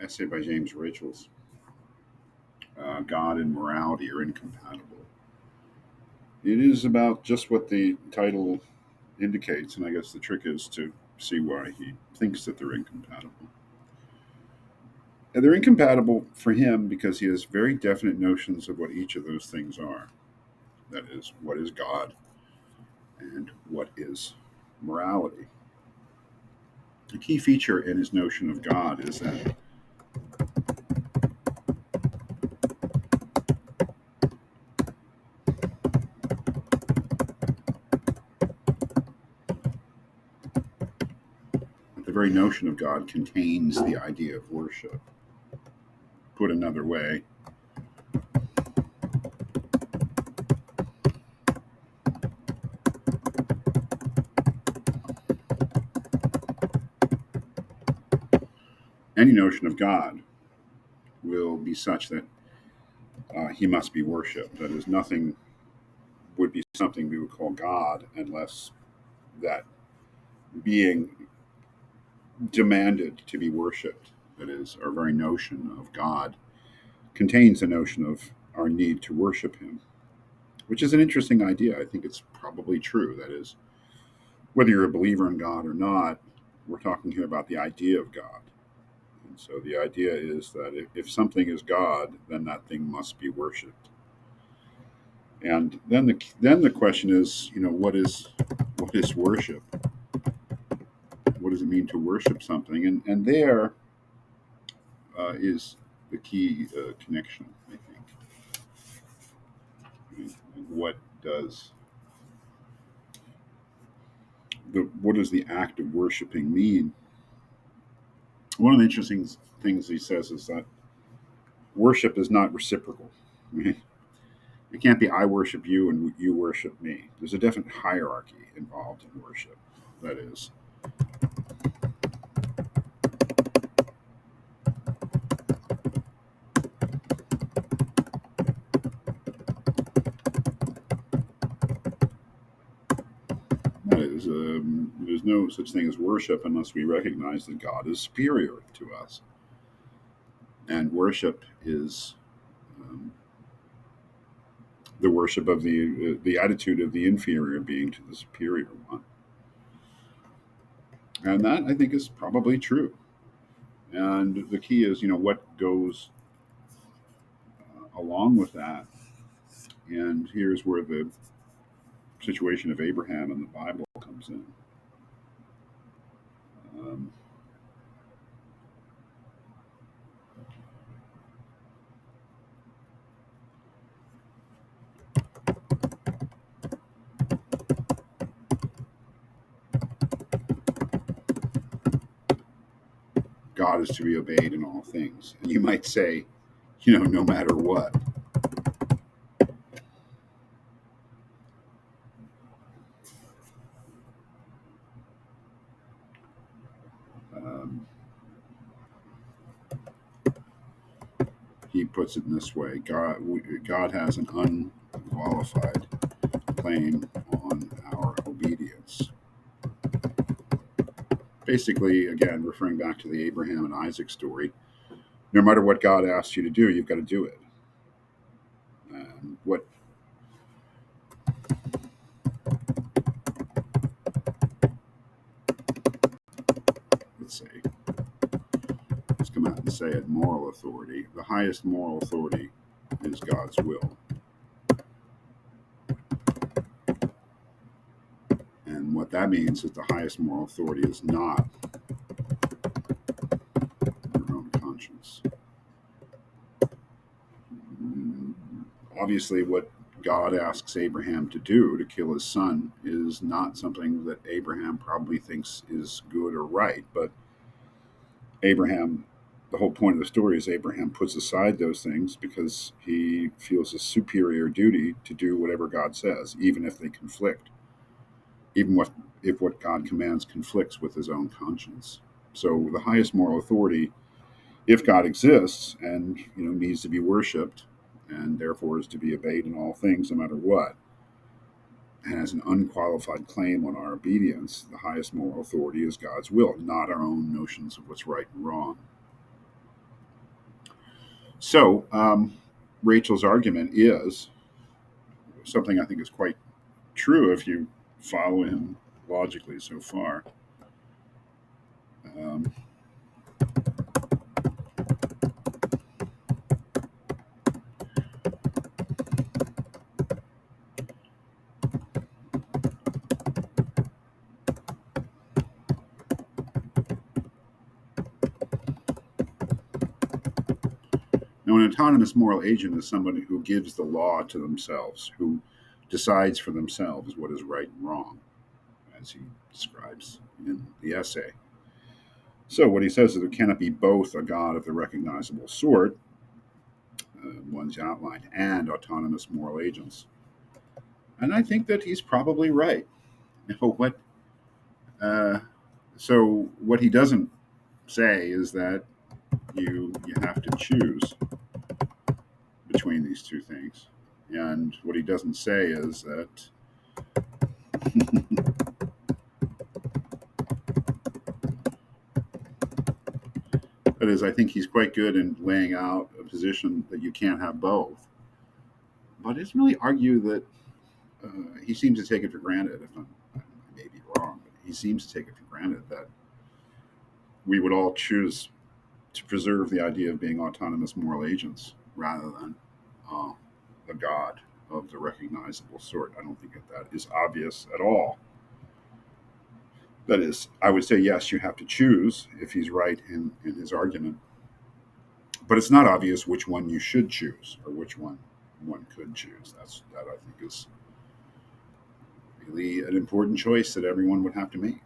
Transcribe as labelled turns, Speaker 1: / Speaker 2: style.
Speaker 1: essay by James Rachel's, God and Morality Are Incompatible. It is about just what the title indicates, and I guess the trick is to see why he thinks that they're incompatible. And they're incompatible for him because he has very definite notions of what each of those things are. That is, what is God and what is morality. A key feature in his notion of God is that the very notion of God contains the idea of worship. Put another way, any notion of God will be such that he must be worshipped. That is, nothing would be something we would call God unless that being demanded to be worshipped. That is, our very notion of God contains the notion of our need to worship him, which is an interesting idea. I think it's probably true. That is, whether you're a believer in God or not, we're talking here about the idea of God. And so the idea is that if something is God, then that thing must be worshipped. And then the question is, what is worship? What does it mean to worship something? And there is the key connection, I think. What does the act of worshiping mean? One of the interesting things he says is that worship is not reciprocal. Right? It can't be I worship you and you worship me. There's a definite hierarchy involved in worship. That is, there's no such thing as worship unless we recognize that God is superior to us. And worship is the worship of the attitude of the inferior being to the superior one. And that, I think, is probably true. And the key is, what goes along with that. And here's where the situation of Abraham in the Bible comes in. Um, God is to be obeyed in all things. And you might say, no matter what. Um, he puts it in this way: God has an unqualified claim on our obedience. Basically, again, referring back to the Abraham and Isaac story, no matter what God asks you to do, you've got to do it. What let's say, let's come out and say it: moral authority. The highest moral authority is God's will. And what that means is the highest moral authority is not your own conscience. Obviously, what God asks Abraham to do, to kill his son, is not something that Abraham probably thinks is good or right. But Abraham, the whole point of the story is Abraham puts aside those things because he feels a superior duty to do whatever God says, even if they conflict, if what God commands conflicts with his own conscience. So the highest moral authority, if God exists and needs to be worshipped and therefore is to be obeyed in all things, no matter what, and has an unqualified claim on our obedience, the highest moral authority is God's will, not our own notions of what's right and wrong. So, Rachel's argument is something I think is quite true if you follow him logically so far. Um, Now, an autonomous moral agent is somebody who gives the law to themselves, who decides for themselves what is right and wrong, as he describes in the essay. So, what he says is there cannot be both a God of the recognizable sort, one's outlined, and autonomous moral agents. And I think that he's probably right. You know, uh, what he doesn't say is that you have to choose between these two things. And what he doesn't say is that that is, I think he's quite good in laying out a position that you can't have both. But he doesn't really argue that he seems to take it for granted. If I may be wrong, but he seems to take it for granted that we would all choose to preserve the idea of being autonomous moral agents rather than uh, a God of the recognizable sort. I don't think that is obvious at all. That is, I would say, yes, you have to choose if he's right in his argument. But it's not obvious which one you should choose or which one could choose. That I think is really an important choice that everyone would have to make.